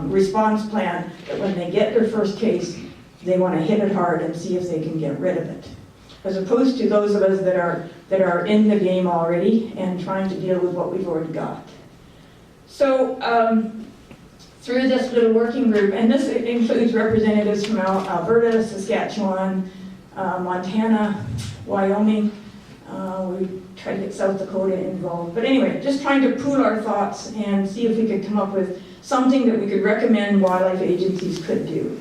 response plan that when they get their first case, they want to hit it hard and see if they can get rid of it. As opposed to those of us that are in the game already and trying to deal with what we've already got. So through this little working group, and this includes representatives from Alberta, Saskatchewan, Montana, Wyoming, we tried to get South Dakota involved. But anyway, just trying to pool our thoughts and see if we could come up with something that we could recommend wildlife agencies could do.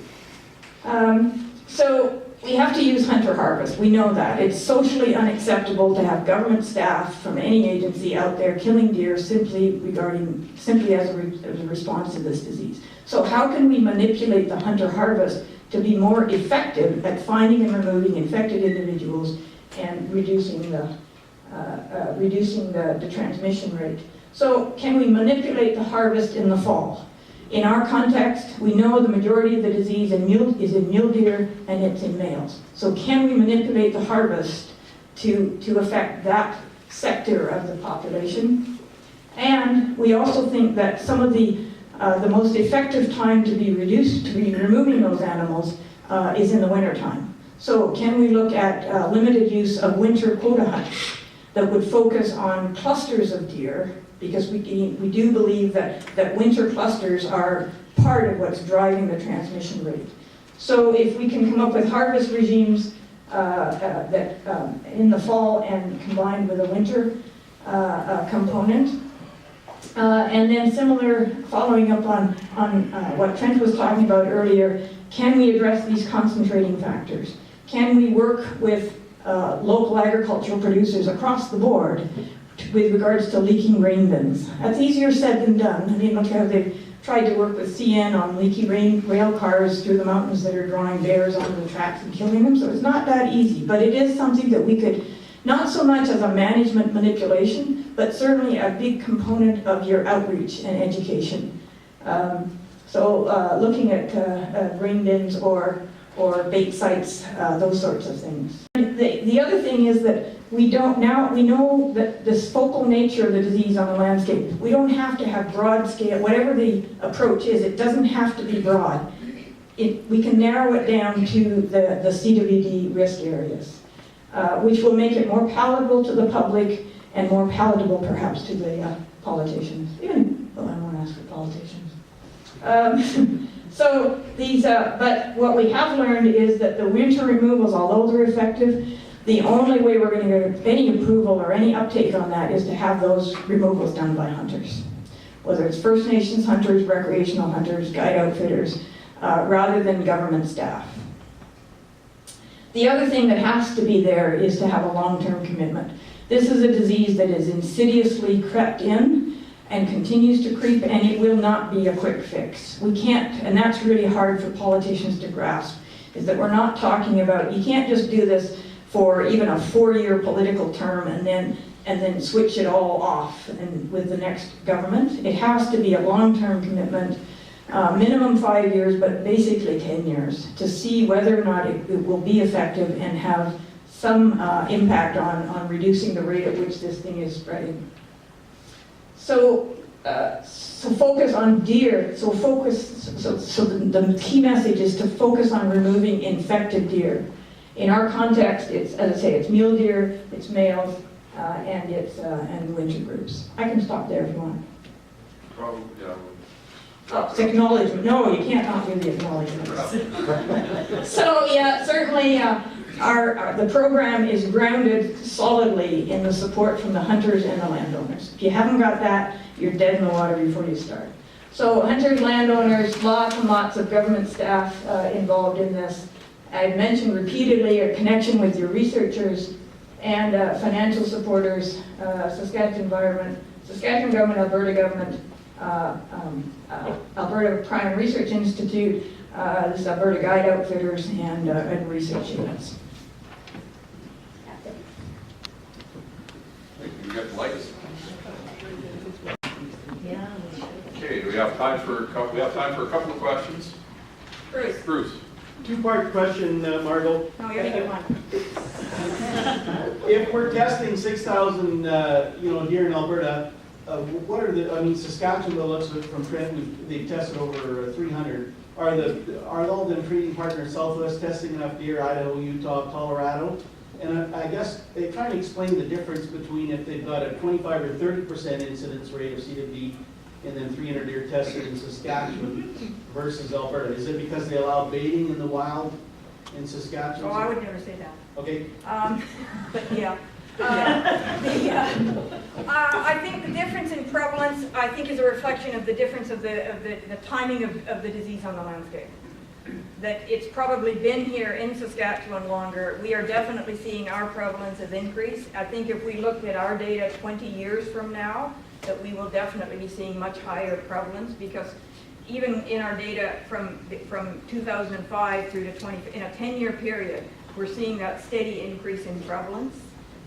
So we have to use hunter-harvest. We know that. It's socially unacceptable to have government staff from any agency out there killing deer simply as a response to this disease. So how can we manipulate the hunter-harvest to be more effective at finding and removing infected individuals and reducing the transmission rate? So can we manipulate the harvest in the fall? In our context, we know the majority of the disease is in mule deer and it's in males. So can we manipulate the harvest to affect that sector of the population? And we also think that some of the most effective time to be removing those animals is in the wintertime. So can we look at limited use of winter quota hunts that would focus on clusters of deer, because we do believe that winter clusters are part of what's driving the transmission rate. So if we can come up with harvest regimes that in the fall and combined with a winter component, and then similar, following up on what Trent was talking about earlier, can we address these concentrating factors? Can we work with local agricultural producers across the board with regards to leaking rain bins? That's easier said than done. I mean, look how they've tried to work with CN on leaky rail cars through the mountains that are drawing bears onto the tracks and killing them. So it's not that easy, but it is something that we could, not so much as a management manipulation, but certainly a big component of your outreach and education. Looking at rain bins or bait sites, those sorts of things. The other thing is that we know that this focal nature of the disease on the landscape, we don't have to have broad scale, whatever the approach is, it doesn't have to be broad. We can narrow it down to the CWD risk areas, which will make it more palatable to the public and more palatable perhaps to the politicians, even though I don't want to ask for politicians. But what we have learned is that the winter removals, although they're effective, the only way we're going to get any approval or any uptake on that is to have those removals done by hunters. Whether it's First Nations hunters, recreational hunters, guide outfitters, rather than government staff. The other thing that has to be there is to have a long-term commitment. This is a disease that is insidiously crept in and continues to creep, and it will not be a quick fix. We can't, and that's really hard for politicians to grasp, is that we're not talking about, you can't just do this for even a 4-year political term and then and then switch it all off and with the next government. It has to be a long-term commitment, minimum 5 years, but basically 10 years, to see whether or not it will be effective and have some impact on reducing the rate at which this thing is spreading. So focus on deer. So the key message is to focus on removing infected deer. In our context, it's, as I say, it's mule deer, it's males, and it's and winter groups. I can stop there if you want. Probably, yeah. Oh, it's acknowledgement. No, you can't not do the acknowledgement. So yeah, certainly the program is grounded solidly in the support from the hunters and the landowners. If you haven't got that, you're dead in the water before you start. So hunters, landowners, lots and lots of government staff involved in this. I've mentioned repeatedly a connection with your researchers and financial supporters, Saskatchewan government, Alberta government, Alberta Prime Research Institute, this Alberta Guide Outfitters, and research units. We got the lights. Okay, do we have time for a couple of questions? Bruce. Two-part question, Margo. No, you're gonna get one. If we're testing 6,000, deer in Alberta, what are the? I mean, Saskatchewan, the looks of it from Trenton, they've tested over 300. Are all the treating partners Southwest testing enough deer? Idaho, Utah, Colorado, and I guess they're trying to explain the difference between if they've got a 25 or 30% incidence rate of CWD and then 300 deer tested in Saskatchewan versus Alberta. Is it because they allow baiting in the wild in Saskatchewan? Oh, I would never say that. Okay. But yeah. I think the difference in prevalence, I think, is a reflection of the difference of the timing of the disease on the landscape. That it's probably been here in Saskatchewan longer. We are definitely seeing our prevalence has increased. I think if we looked at our data 20 years from now, that we will definitely be seeing much higher prevalence, because even in our data from 2005 through to in a 10-year period, we're seeing that steady increase in prevalence.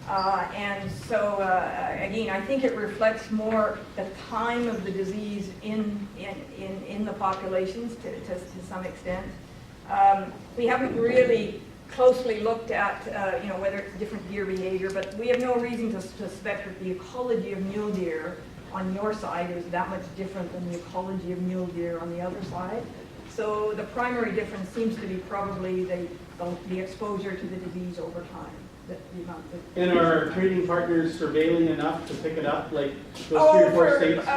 And so, again, I think it reflects more the time of the disease in the populations to some extent. We haven't really closely looked at, whether it's different deer behavior, but we have no reason to suspect that the ecology of mule deer on your side is that much different than the ecology of mule deer on the other side. So the primary difference seems to be probably the exposure to the disease over time. And are treating partners surveilling enough to pick it up, like those 3 or 4 states?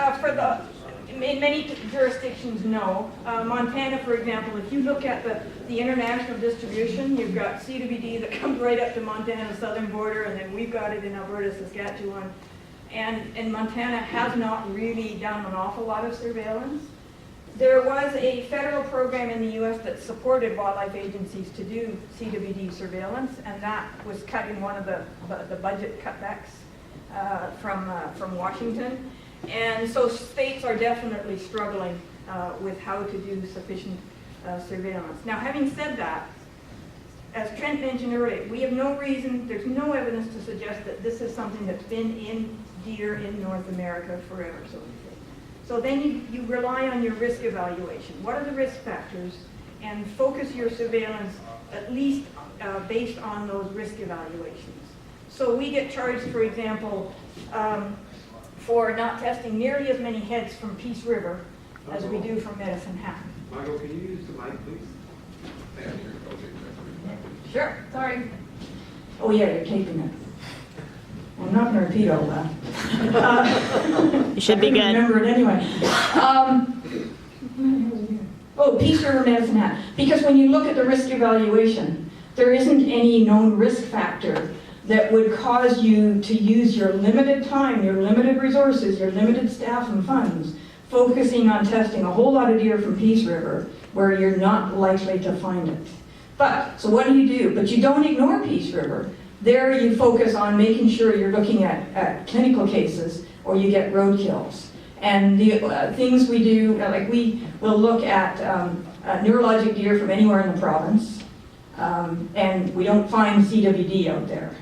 In many jurisdictions, no. Montana, for example, if you look at the international distribution, you've got CWD that comes right up to Montana's southern border, and then we've got it in Alberta, Saskatchewan. And Montana has not really done an awful lot of surveillance. There was a federal program in the U.S. that supported wildlife agencies to do CWD surveillance, and that was cut in one of the budget cutbacks from Washington. And so states are definitely struggling with how to do sufficient surveillance. Now, having said that, as Trent mentioned earlier, we have no reason, there's no evidence to suggest that this is something that's been in deer in North America forever, so to say. So then you rely on your risk evaluation. What are the risk factors? And focus your surveillance at least based on those risk evaluations. So we get charged, for example, for not testing nearly as many heads from Peace River as we do from Medicine Hat. Margo, can you use the mic, please? Sure, sorry. Oh yeah, you're taping it. I'm not going to repeat all that. You should be good. Remember it anyway. Peace River, Medicine Hat. Because when you look at the risk evaluation, there isn't any known risk factor that would cause you to use your limited time, your limited resources, your limited staff and funds, focusing on testing a whole lot of deer from Peace River where you're not likely to find it. So what do? But you don't ignore Peace River. There you focus on making sure you're looking at clinical cases or you get roadkills. And the things we do, like we will look at neurologic deer from anywhere in the province, and we don't find CWD out there.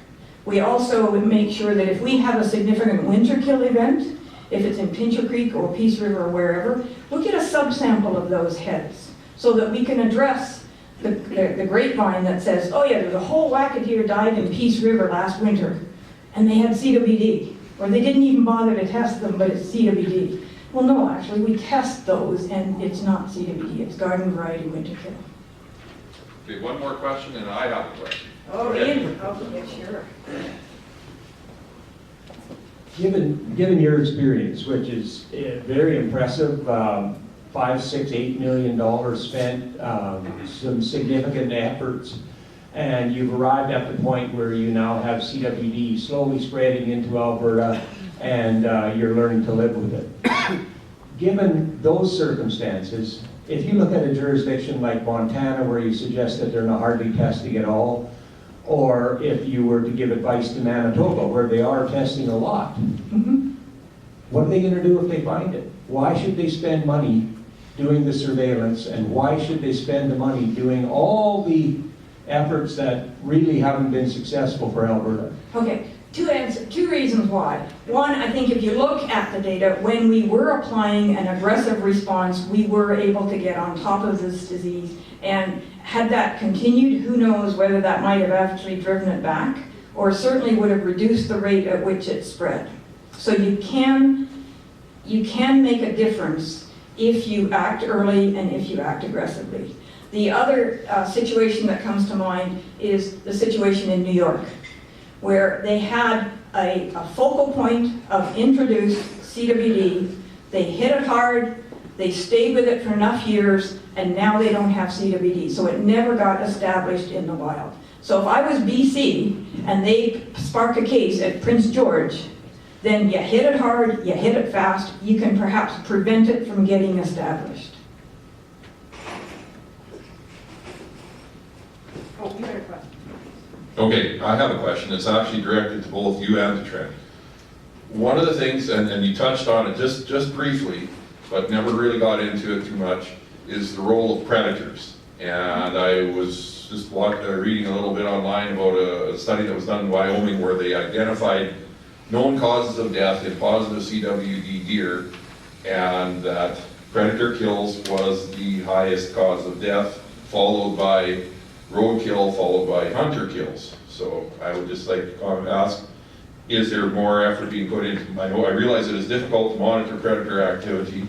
We also make sure that if we have a significant winter kill event, if it's in Pincher Creek or Peace River or wherever, we'll get a subsample of those heads so that we can address the grapevine that says, oh yeah, there's a whole whack of deer died in Peace River last winter, and they had CWD, or they didn't even bother to test them, but it's CWD. Well, no, actually, we test those, and it's not CWD, it's garden variety winter kill. Okay, one more question, and I have a question. Oh, Ian, oh, yeah, sure. Given your experience, which is very impressive, $5, $6, $8 million spent, some significant efforts, and you've arrived at the point where you now have CWD slowly spreading into Alberta, and you're learning to live with it. Given those circumstances, if you look at a jurisdiction like Montana, where you suggest that they're not hardly testing at all, or if you were to give advice to Manitoba, where they are testing a lot, what are they going to do if they find it? Why should they spend money doing the surveillance, and why should they spend the money doing all the efforts that really haven't been successful for Alberta? Okay, two reasons why. One, I think if you look at the data, when we were applying an aggressive response, we were able to get on top of this disease, and had that continued, who knows whether that might have actually driven it back, or certainly would have reduced the rate at which it spread. So you can make a difference if you act early and if you act aggressively. The other situation that comes to mind is the situation in New York, where they had a focal point of introduced CWD, they hit it hard, they stayed with it for enough years, and now they don't have CWD, so it never got established in the wild. So if I was BC and they spark a case at Prince George, then you hit it hard, you hit it fast, you can perhaps prevent it from getting established. Oh, you had a question. Okay, I have a question. It's actually directed to both you and to Trent. One of the things, and you touched on it just briefly, but never really got into it too much, is the role of predators. And I was just reading a little bit online about a study that was done in Wyoming where they identified known causes of death in positive CWD deer, and that predator kills was the highest cause of death, followed by roadkill, followed by hunter kills. So I would just like to ask, is there more effort being put into, I realize it is difficult to monitor predator activity.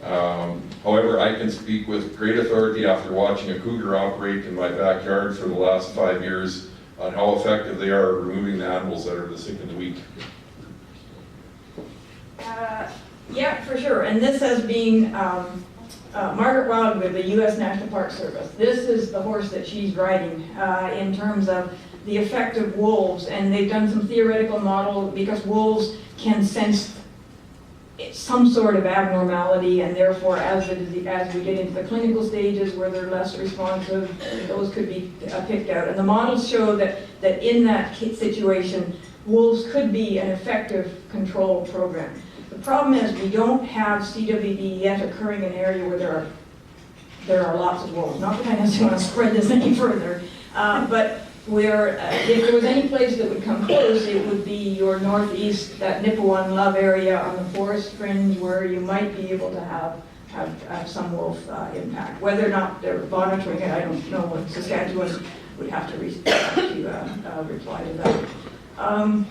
However, I can speak with great authority after watching a cougar operate in my backyard for the last 5 years on how effective they are at removing the animals that are the sick and the weak. Yeah, for sure. And this has been Margaret Wild with the U.S. National Park Service. This is the horse that she's riding in terms of the effect of wolves. And they've done some theoretical model because wolves can sense some sort of abnormality, and therefore as we get into the clinical stages where they're less responsive, those could be picked out. And the models show that in that situation, wolves could be an effective control program. The problem is we don't have CWD yet occurring in an area where there are lots of wolves. Not that I necessarily want to spread this any further, but where if there was any place that would come close, it would be your northeast, that Nipawin Love area on the forest fringe, where you might be able to have some wolf impact. Whether or not they're monitoring it, I don't know. What Saskatchewan would have to reply to that.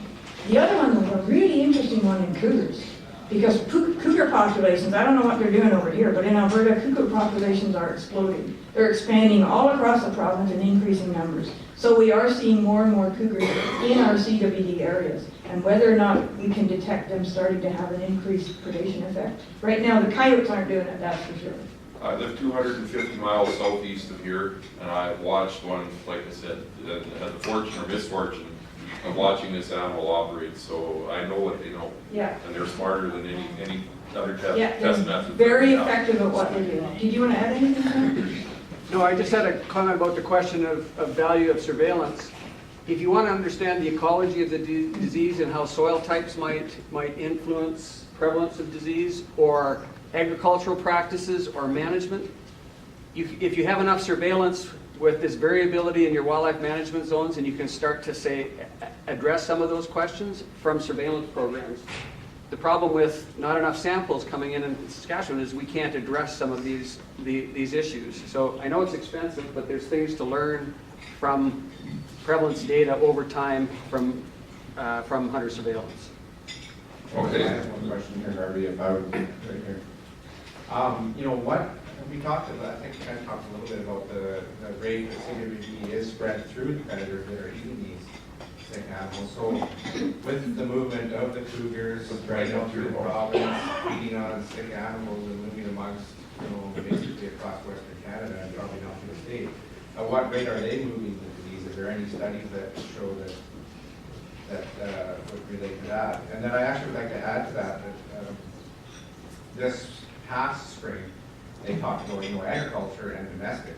The other one was a really interesting one in cougars, because cougar populations, I don't know what they're doing over here, but in Alberta, cougar populations are exploding. They're expanding all across the province in increasing numbers. So we are seeing more and more cougars in our CWD areas, and whether or not we can detect them starting to have an increased predation effect. Right now, the coyotes aren't doing it, that's for sure. I live 250 miles southeast of here, and I've watched one, like I said, had the fortune or misfortune of watching this animal operate, so I know what they know. Yeah. And they're smarter than any other test Yeah, method. very effective at what they do. Did you want to add anything to that? No, I just had a comment about the question of value of surveillance. If you want to understand the ecology of the disease and how soil types might influence prevalence of disease, or agricultural practices or management, if you have enough surveillance with this variability in your wildlife management zones, and you can start to say, address some of those questions from surveillance programs. The problem with not enough samples coming in Saskatchewan is we can't address some of these issues. So I know it's expensive, but there's things to learn from prevalence data over time from hunter surveillance. Okay. I have one question here, Harvey, if I would, right here. You know, what, we talked about, I think we kind of talked a little bit about the rate that CWD is spread through the predators that are eating these sick animals. So with the movement of the cougars right out through the province, feeding on sick animals and moving amongst, you know, basically across Western Canada and probably down to the state, at what rate are they moving the disease? Is there any studies that show that would relate to that? And then I actually would like to add to that, this past spring, they talked about, you know, agriculture and domestic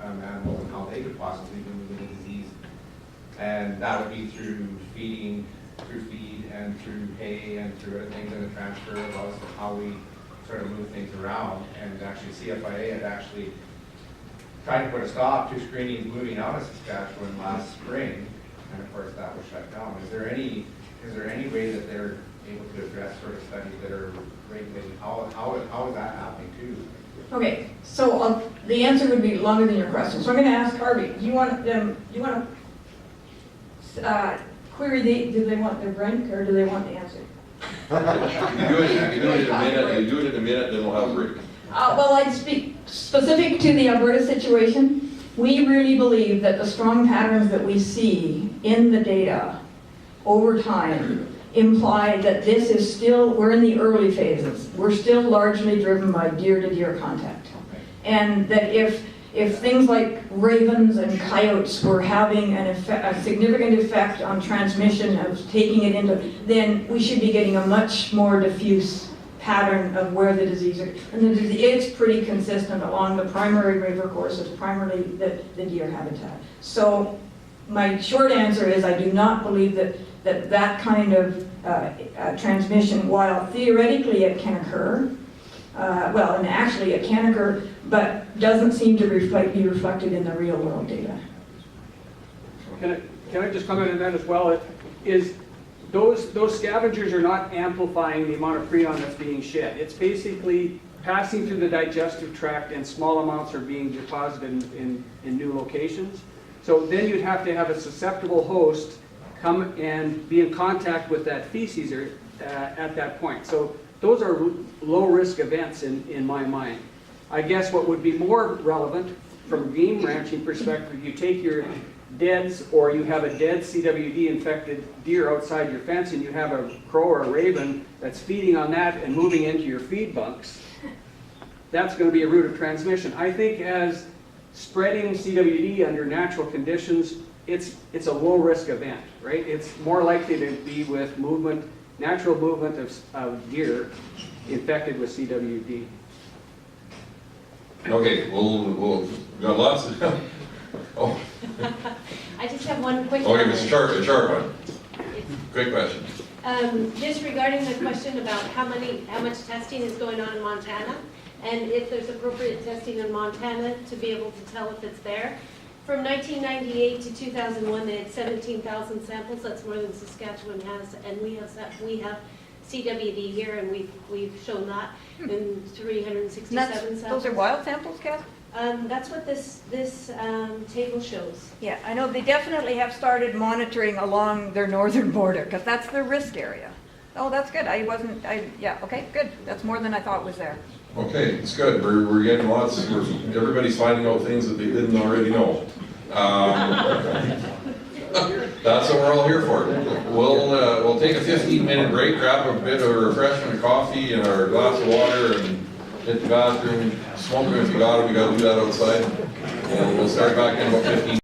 animals and how they could possibly be moving the disease. And that would be through feeding, through feed and through hay and through other things in the transfer of us, how we sort of move things around. And actually CFIA had actually tried to put a stop to screening moving out of Saskatchewan last spring. And of course that was shut down. Is there any way that they're able to address sort of studies that are regulating, how is that happening too? Okay, so the answer would be longer than your question. So I'm going to ask Harvey, do you want to query do they want their break or do they want the answer? You do it in a minute, then we'll have a break. Well, I'd speak specific to the Alberta situation. We really believe that the strong patterns that we see in the data over time imply that this is still, we're in the early phases. We're still largely driven by deer-to-deer contact. And that if things like ravens and coyotes were having a significant effect on transmission of taking it into, then we should be getting a much more diffuse pattern of where the disease is. And it's pretty consistent along the primary river courses, primarily the deer habitat. So my short answer is I do not believe that kind of transmission, while theoretically it can occur, well, and actually it can occur, but doesn't seem to be reflected in the real world data. Can I just comment on that as well? Those scavengers are not amplifying the amount of prion that's being shed. It's basically passing through the digestive tract and small amounts are being deposited in new locations. So then you'd have to have a susceptible host come and be in contact with that feces at that point. So those are low-risk events in my mind. I guess what would be more relevant from a game ranching perspective, you take your deads or you have a dead CWD infected deer outside your fence and you have a crow or a raven that's feeding on that and moving into your feed bunks. That's going to be a route of transmission. I think as spreading CWD under natural conditions, it's a low-risk event, right? It's more likely to be with movement, natural movement of deer infected with CWD. Okay, we'll got lots of. Oh. I just have one quick Okay, comment. a sharp one. Quick question. Just regarding the question about how much testing is going on in Montana, and if there's appropriate testing in Montana to be able to tell if it's there. From 1998 to 2001, they had 17,000 samples. That's more than Saskatchewan has, and we have CWD here, and we've shown that in 367 samples. Those are wild samples, Kath? That's what this table shows. Yeah, I know they definitely have started monitoring along their northern border, because that's their risk area. Oh, that's good. Yeah, okay, good. That's more than I thought was there. Okay, it's good. We're getting lots. Everybody's finding out things that they didn't already know. That's what we're all here for. We'll take a 15-minute break, grab a bit of refreshment, coffee, and our glass of water, and hit the bathroom. Smoke them if you got it. We got to do that outside, and we'll start back in about 15.